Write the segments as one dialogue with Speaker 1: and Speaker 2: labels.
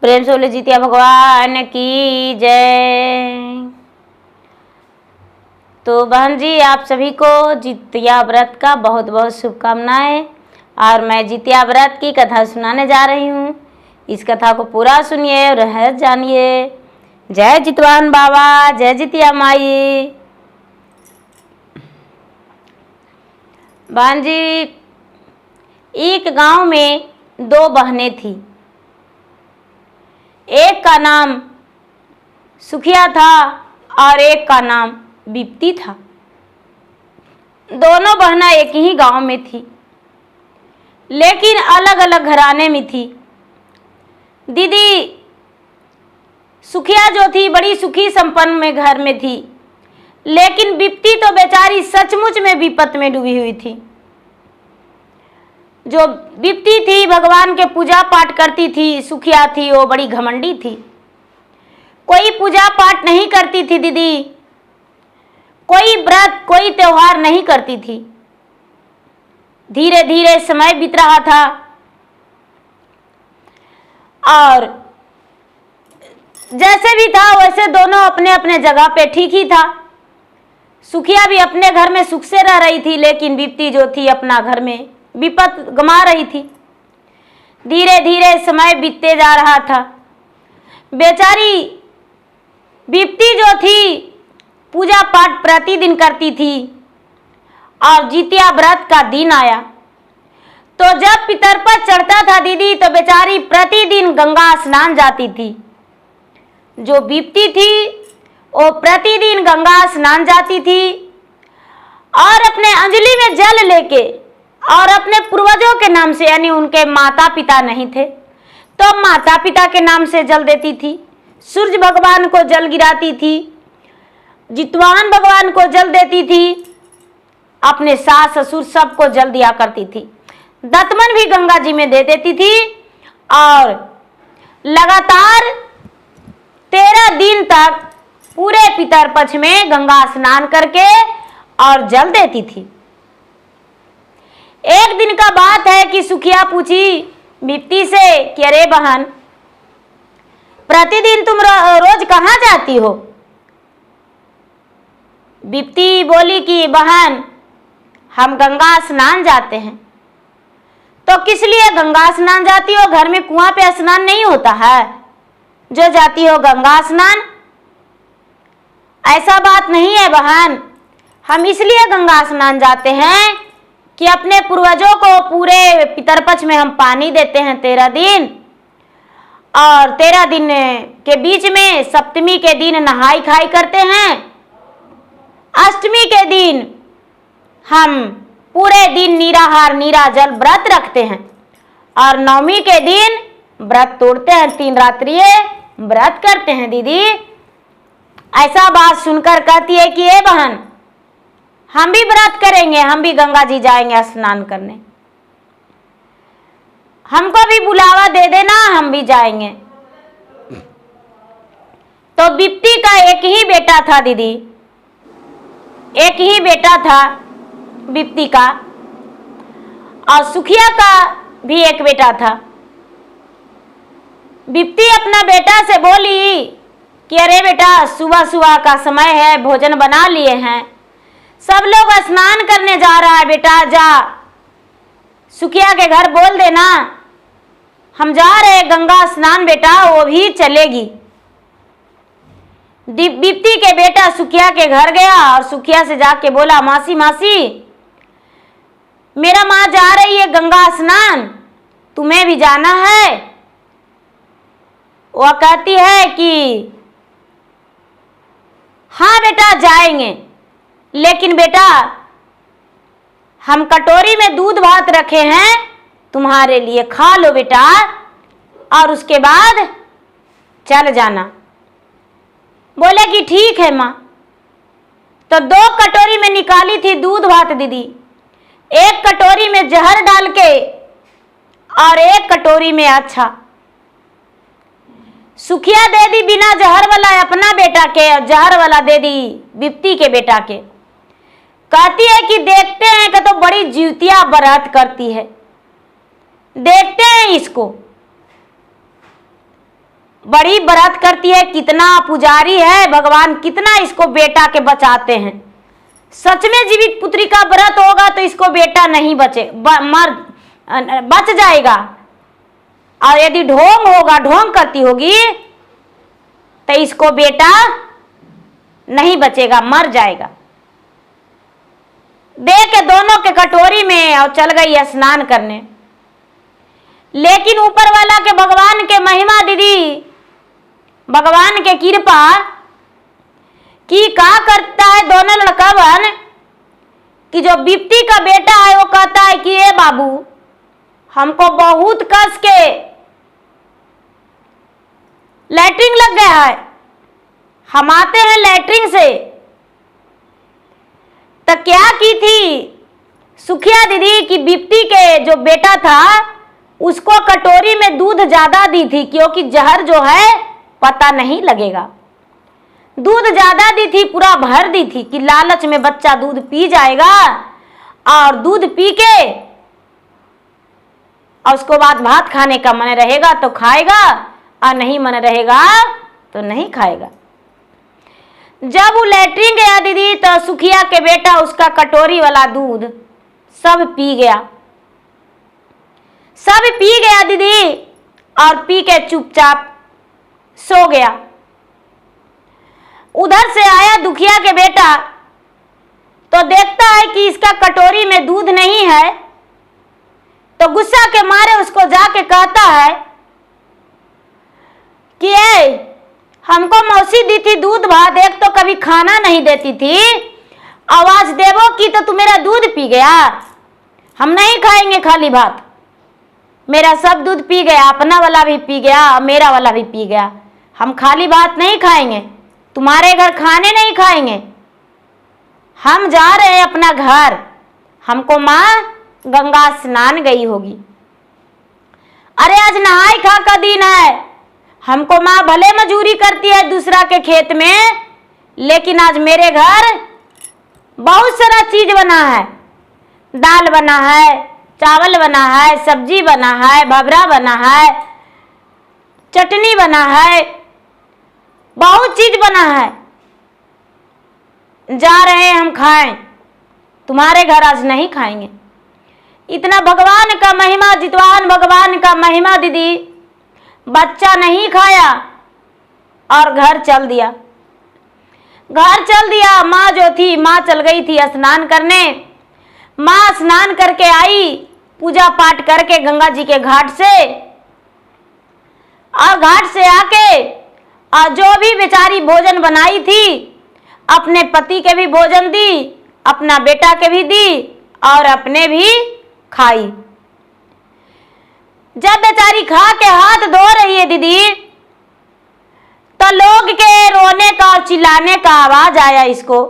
Speaker 1: प्रेम से बोले जितिया भगवान की जय। तो बहन जी, आप सभी को जितिया व्रत का बहुत बहुत शुभकामनाएं। और मैं जितिया व्रत की कथा सुनाने जा रही हूँ। इस कथा को पूरा सुनिए और रहस्य जानिए। जय जितवान बाबा, जय जितिया माई। बहन जी, एक गांव में दो बहनें थी। एक का नाम सुखिया था और एक का नाम बिप्ती था। दोनों बहनें एक ही गांव में थी, लेकिन अलग अलग घराने में थी। दीदी सुखिया जो थी बड़ी सुखी संपन्न में घर में थी, लेकिन बिप्ती तो बेचारी सचमुच में विपत में डूबी हुई थी। जो बिप्ती थी भगवान के पूजा पाठ करती थी, सुखिया थी वो बड़ी घमंडी थी। कोई पूजा पाठ नहीं करती थी दीदी, कोई व्रत कोई त्योहार नहीं करती थी। धीरे धीरे समय बीत रहा था और जैसे भी था वैसे दोनों अपने अपने जगह पे ठीक ही था। सुखिया भी अपने घर में सुख से रह रही थी, लेकिन बिप्ती जो थी अपना घर में विपत गमा रही थी। धीरे धीरे समय बीतते जा रहा था। बेचारी बिप्ती जो थी पूजा पाठ प्रतिदिन करती थी और जितिया व्रत का दिन आया तो जब पितरपक्ष चढ़ता था दीदी, तो बेचारी प्रतिदिन गंगा स्नान जाती थी। जो बिप्ती थी वो प्रतिदिन गंगा स्नान जाती थी और अपने अंजलि में जल लेके और अपने पूर्वजों के नाम से, यानी उनके माता पिता नहीं थे तो माता पिता के नाम से जल देती थी। सूर्य भगवान को जल गिराती थी, जितवान भगवान को जल देती थी, अपने सास ससुर सबको जल दिया करती थी। दतमन भी गंगा जी में दे देती थी और लगातार 13 दिन तक पूरे पितरपक्ष में गंगा स्नान करके और जल देती थी। एक दिन का बात है कि सुखिया पूछी बिप्ती से कि अरे बहन, प्रतिदिन तुम रोज कहाँ जाती हो? बिप्ती बोली कि बहन हम गंगा स्नान जाते हैं। तो किस लिए गंगा स्नान जाती हो? घर में कुआं पे स्नान नहीं होता है जो जाती हो गंगा स्नान? ऐसा बात नहीं है बहन, हम इसलिए गंगा स्नान जाते हैं कि अपने पूर्वजों को पूरे पितरपक्ष में हम पानी देते हैं 13 दिन, और 13 दिन के बीच में सप्तमी के दिन नहाई खाई करते हैं, अष्टमी के दिन हम पूरे दिन निराहार निराजल व्रत रखते हैं और नवमी के दिन व्रत तोड़ते हैं, 3 रात्रि व्रत करते हैं। दीदी ऐसा बात सुनकर कहती है कि ए बहन, हम भी व्रत करेंगे, हम भी गंगा जी जाएंगे स्नान करने, हमको भी बुलावा दे देना, हम भी जाएंगे। तो बिप्ती का एक ही बेटा था दीदी, एक ही बेटा था बिप्ती का, और सुखिया का भी एक बेटा था। बिप्ती अपना बेटा से बोली कि अरे बेटा, सुबह सुबह का समय है, भोजन बना लिए हैं, सब लोग स्नान करने जा रहा है, बेटा जा सुखिया के घर बोल देना हम जा रहे गंगा स्नान, बेटा वो भी चलेगी। बिप्ती के बेटा सुखिया के घर गया और सुखिया से जाके बोला, मासी मासी मेरा माँ जा रही है गंगा स्नान, तुम्हें भी जाना है? वह कहती है कि हाँ बेटा जाएंगे, लेकिन बेटा हम कटोरी में दूध भात रखे हैं तुम्हारे लिए, खा लो बेटा और उसके बाद चल जाना। बोले कि ठीक है माँ। तो 2 कटोरी में निकाली थी दूध भात दीदी, एक कटोरी में जहर डाल के और एक कटोरी में अच्छा। सुखिया दे दी बिना जहर वाला अपना बेटा के, और जहर वाला दे दी बिप्ती के बेटा के। कहती है कि देखते हैं कि तो बड़ी जितिया व्रत करती है, देखते हैं इसको। बड़ी व्रत करती है, कितना पुजारी है, भगवान कितना इसको बेटा के बचाते हैं। सच में जीवित पुत्री का व्रत होगा तो इसको बेटा नहीं बच जाएगा। और यदि ढोंग होगा, ढोंग करती होगी तो इसको बेटा नहीं बचेगा, मर जाएगा। दे के दोनों के कटोरी में और चल गई स्नान करने। लेकिन ऊपर वाला के भगवान के महिमा दीदी, भगवान के कृपा कि का करता है दोनों लड़का बन कि जो बिप्ती का बेटा है वो कहता है कि ए बाबू, हमको बहुत कस के लैट्रिन लग गया है, हम आते हैं लैट्रिन से। तो क्या की थी सुखिया दीदी कि बिप्ती के जो बेटा था उसको कटोरी में दूध ज्यादा दी थी, क्योंकि जहर जो है पता नहीं लगेगा। दूध ज्यादा दी थी, पूरा भर दी थी कि लालच में बच्चा दूध पी जाएगा और दूध पी के और उसको बाद भात खाने का मन रहेगा तो खाएगा और नहीं मन रहेगा तो नहीं खाएगा। जब वो लैट्रिन गया दीदी तो सुखिया के बेटा उसका कटोरी वाला दूध सब पी गया, सब पी गया दीदी, और पी के चुपचाप सो गया। उधर से आया दुखिया के बेटा तो देखता है कि इसका कटोरी में दूध नहीं है, तो गुस्सा के मारे उसको जाके कहता है कि हमको मौसी दी थी दूध भात, एक तो कभी खाना नहीं देती थी, आवाज देवो की तो तू मेरा दूध पी गया, हम नहीं खाएंगे खाली भात, मेरा सब दूध पी गया, अपना वाला भी पी गया, मेरा वाला भी पी गया, हम खाली भात नहीं खाएंगे, तुम्हारे घर खाने नहीं खाएंगे, हम जा रहे हैं अपना घर, हमको माँ गंगा स्नान गई होगी। अरे आज नहाई खा का दिन है, हमको माँ भले मजूरी करती है दूसरा के खेत में, लेकिन आज मेरे घर बहुत सारा चीज बना है, दाल बना है, चावल बना है, सब्जी बना है, भबरा बना है, चटनी बना है, बहुत चीज बना है, जा रहे हैं हम खाएं, तुम्हारे घर आज नहीं खाएंगे। इतना भगवान का महिमा, जितवान भगवान का महिमा दीदी, बच्चा नहीं खाया और घर चल दिया, घर चल दिया। माँ जो थी, माँ चल गई थी स्नान करने, माँ स्नान करके आई, पूजा पाठ करके गंगा जी के घाट से, और घाट से आके और जो भी बेचारी भोजन बनाई थी अपने पति के भी भोजन दी, अपना बेटा के भी दी और अपने भी खाई। जब बेचारी खा के हाथ धो रही है दीदी तो लोग के रोने का और चिल्लाने का आवाज आया इसको,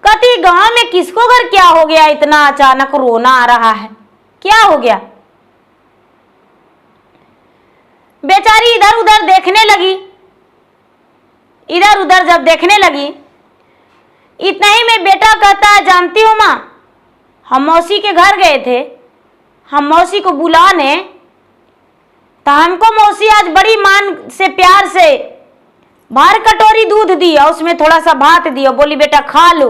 Speaker 1: कहती गांव में किसको घर क्या हो गया, इतना अचानक रोना आ रहा है, क्या हो गया। बेचारी इधर उधर देखने लगी, इधर उधर जब देखने लगी, इतना ही में बेटा कहता है जानती हो माँ, हम मौसी के घर गए थे, हम मौसी को बुलाने, तो हमको मौसी आज बड़ी मान से प्यार से बाहर कटोरी दूध दी और उसमें थोड़ा सा भात दिया, बोली बेटा खा लो,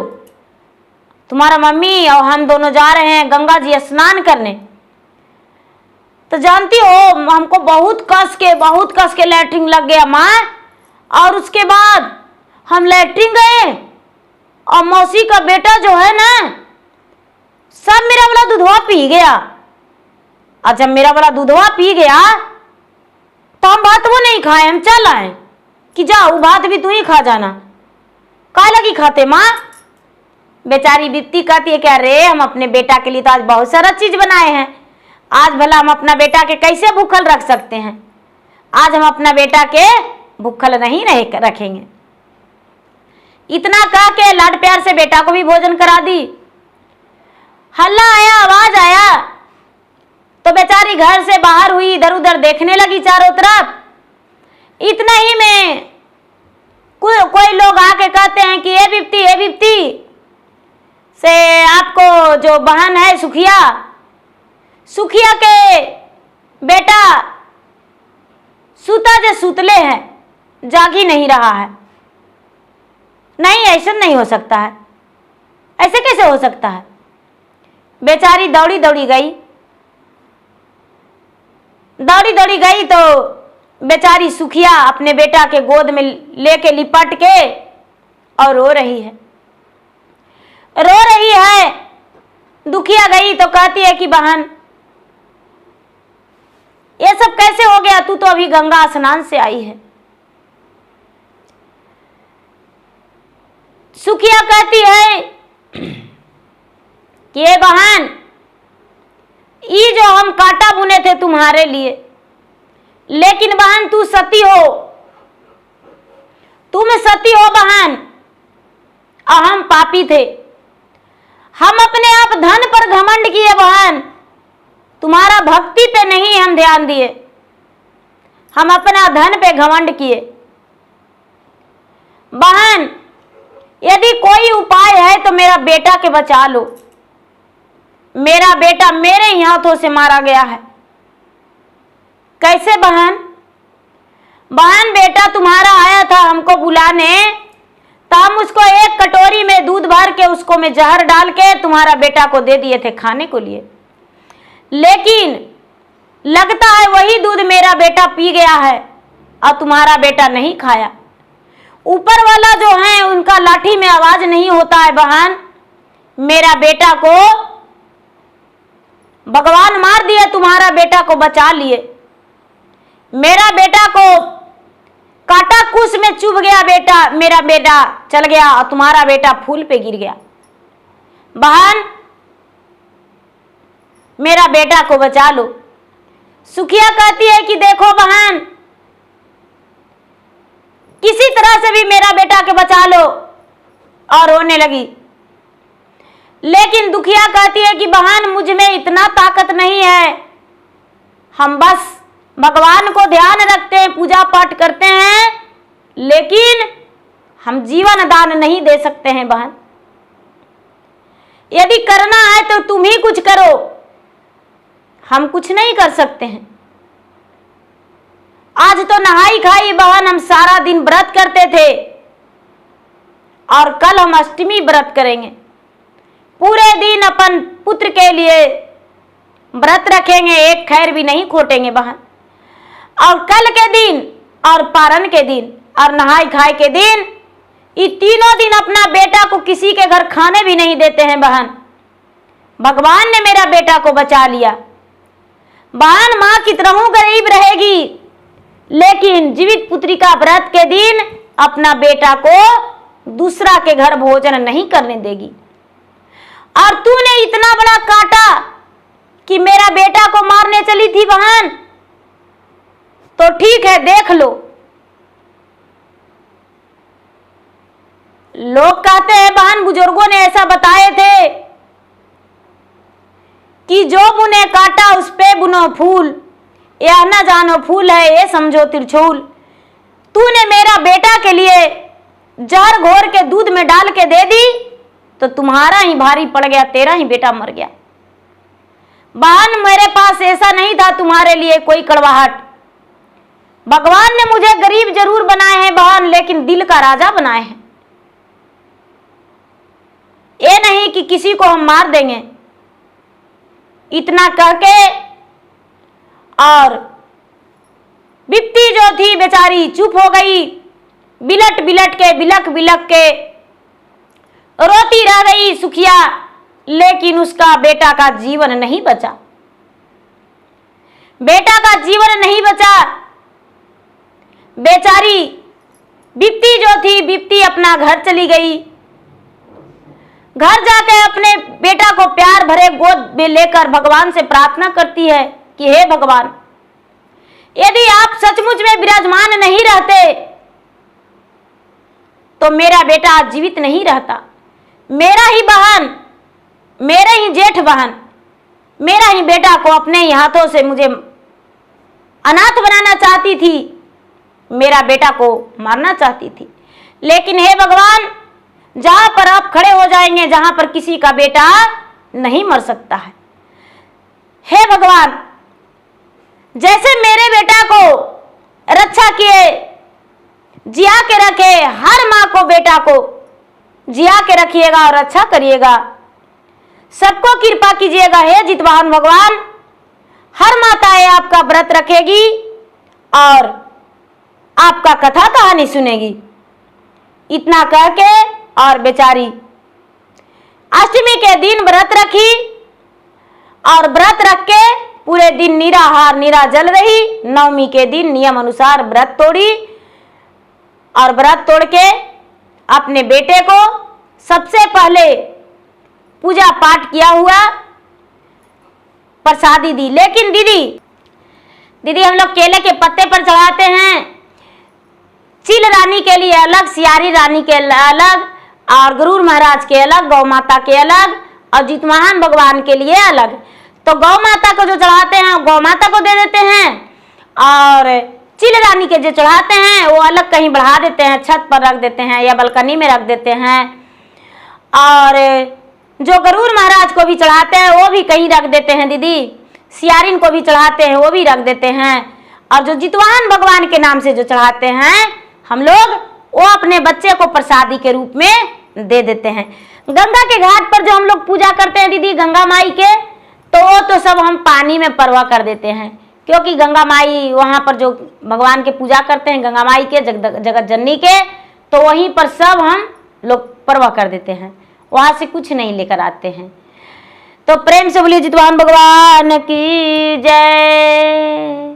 Speaker 1: तुम्हारा मम्मी और हम दोनों जा रहे हैं गंगा जी स्नान करने। तो जानती हो हमको बहुत कस के लैट्रिन लग गया माँ, और उसके बाद हम लैट्रिन गए और मौसी का बेटा जो है ना सब मेरा वाला दूधवा पी गया, और जब मेरा वाला दूधवा पी गया तो हम भात वो नहीं खाए, हम चल आए कि जाओ भात भी तू ही खा जाना। का लगी खाते माँ। बेचारी बिप्ती कहती है क्या रे, हम अपने बेटा के लिए तो आज बहुत सारा चीज बनाए हैं, आज भला हम अपना बेटा के कैसे भूखल रख सकते हैं, आज हम अपना बेटा के भूखल नहीं रखेंगे। इतना कह के लाड प्यार से बेटा को भी भोजन करा दी। हल्ला आया, आवाज आया तो बेचारी घर से बाहर हुई, इधर उधर देखने लगी चारों तरफ। इतना ही में कोई लोग आके कहते हैं कि ये बिप्ती से आपको जो बहन है सुखिया के बेटा सूता जे सुतले हैं, जाग ही नहीं रहा है। नहीं, ऐसा नहीं हो सकता है, ऐसे कैसे हो सकता है। बेचारी दौड़ी दौड़ी गई, दौड़ी दौड़ी गई तो बेचारी सुखिया अपने बेटा के गोद में लेके लिपट के और रो रही है, रो रही है। दुखिया गई तो कहती है कि बहन, ये सब कैसे हो गया, तू तो अभी गंगा स्नान से आई है। सुखिया कहती है कि ये बहन, ये जो हम कांटा बुने थे तुम्हारे लिए, लेकिन बहन तू सती हो, तुम सती हो बहन, और हम पापी थे। हम अपने आप धन पर घमंड किए बहन, तुम्हारा भक्ति पे नहीं हम ध्यान दिए, हम अपना धन पे घमंड किए। बहन, यदि कोई उपाय है तो मेरा बेटा के बचा लो, मेरा बेटा मेरे ही हाथों से मारा गया है। कैसे बहन? बहन, बेटा तुम्हारा आया था हमको बुलाने, तो हम उसको एक कटोरी में दूध भर के उसको में जहर डाल के तुम्हारा बेटा को दे दिए थे खाने को लिए, लेकिन लगता है वही दूध मेरा बेटा पी गया है और तुम्हारा बेटा नहीं खाया। ऊपर वाला जो है उनका लाठी में आवाज नहीं होता है बहन, मेरा बेटा को भगवान मार दिए, तुम्हारा बेटा को बचा लिए। मेरा बेटा को कांटा कुश में चुभ गया, बेटा मेरा बेटा चल गया और तुम्हारा बेटा फूल पे गिर गया। बहन, मेरा बेटा को बचा लो। सुखिया कहती है कि देखो बहन, किसी तरह से भी मेरा बेटा के बचा लो, और रोने लगी। लेकिन दुखिया कहती है कि बहन, मुझ में इतना ताकत नहीं है, हम बस भगवान को ध्यान रखते हैं, पूजा पाठ करते हैं, लेकिन हम जीवन दान नहीं दे सकते हैं। बहन, यदि करना है तो तुम ही कुछ करो, हम कुछ नहीं कर सकते हैं। आज तो नहाई खाई बहन हम सारा दिन व्रत करते थे, और कल हम अष्टमी व्रत करेंगे। पूरे दिन अपन पुत्र के लिए व्रत रखेंगे, एक खैर भी नहीं खोटेंगे बहन। और कल के दिन और पारण के दिन और नहाई खाई के दिन, ये तीनों दिन अपना बेटा को किसी के घर खाने भी नहीं देते हैं बहन। भगवान ने मेरा बेटा को बचा लिया। बहन, मां कितना गरीब रहेगी, लेकिन जीवित पुत्री का व्रत के दिन अपना बेटा को दूसरा के घर भोजन नहीं करने देगी। और तूने इतना बड़ा कांटा कि मेरा बेटा को मारने चली थी बहन, तो ठीक है देख लो। लोग कहते हैं बहन, बुजुर्गों ने ऐसा बताए थे कि जो बुने कांटा उस पे बुनो फूल, यह न जानो फूल है ये समझो त्रिशूल। तूने मेरा बेटा के लिए जहर घोर के दूध में डाल के दे दी, तो तुम्हारा ही भारी पड़ गया, तेरा ही बेटा मर गया। बहन, मेरे पास ऐसा नहीं था तुम्हारे लिए कोई कड़वाहट। भगवान ने मुझे गरीब जरूर बनाए हैं बहन, लेकिन दिल का राजा बनाए हैं। ये नहीं कि किसी को हम मार देंगे। इतना कह के और बिप्ती जो थी बेचारी चुप हो गई, बिलट बिलट के बिलक बिलक के रोती रह गई सुखिया, लेकिन उसका बेटा का जीवन नहीं बचा, बेटा का जीवन नहीं बचा। बेचारी बिप्ती जो थी, बिप्ती अपना घर चली गई। घर जाके अपने बेटा को प्यार भरे गोद में लेकर भगवान से प्रार्थना करती है कि हे भगवान, यदि आप सचमुच में विराजमान नहीं रहते तो मेरा बेटा आज जीवित नहीं रहता। मेरा ही बहन, मेरे ही जेठ बहन, मेरा ही बेटा को अपने ही हाथों से मुझे अनाथ बनाना चाहती थी, मेरा बेटा को मारना चाहती थी। लेकिन हे भगवान, जहां पर आप खड़े हो जाएंगे, जहां पर किसी का बेटा नहीं मर सकता है, हे भगवान, जैसे मेरे बेटा को जिया के रखे, हर माँ को बेटा को जिया के रखिएगा और अच्छा करिएगा। सबको कृपा कीजिएगा हे जितवाहन भगवान। हर माताएं आपका व्रत रखेगी और आपका कथा कहानी सुनेगी। इतना कह के और बेचारी अष्टमी के दिन व्रत रखी और व्रत रख के पूरे दिन निराहार निराजल रही। नवमी के दिन नियम अनुसार व्रत तोड़ी और व्रत तोड़ के अपने बेटे को सबसे पहले पूजा पाठ किया हुआ प्रसादी दी। लेकिन दीदी हम लोग केले के पत्ते पर चढ़ाते हैं। चील रानी के लिए अलग, सियारी रानी के अलग, और गरुड़ महाराज के अलग, गौ माता के अलग और जितवाहन भगवान के लिए अलग। तो गौ माता को जो चढ़ाते हैं गौ माता को दे देते हैं और चील रानी के जो चढ़ाते हैं वो अलग कहीं बढ़ा देते हैं, छत पर रख देते हैं या बालकनी में रख देते हैं। और जो गरुड़ महाराज को भी चढ़ाते हैं वो भी कहीं रख देते हैं दीदी। सियारिन को भी चढ़ाते हैं वो भी रख देते हैं। और जो जितवाहन भगवान के नाम से जो चढ़ाते हैं हम लोग, वो अपने बच्चे को प्रसादी के रूप में दे देते हैं। गंगा के घाट पर जो हम लोग पूजा करते हैं दीदी गंगा माई के, तो वो तो सब हम पानी में परवा कर देते हैं, क्योंकि गंगा माई वहाँ पर जो भगवान के पूजा करते हैं गंगा माई के, जगत जननी के, तो वहीं पर सब हम लोग परवा कर देते हैं, वहाँ से कुछ नहीं लेकर आते हैं। तो प्रेम से बोलिए जितवाहन भगवान की जय।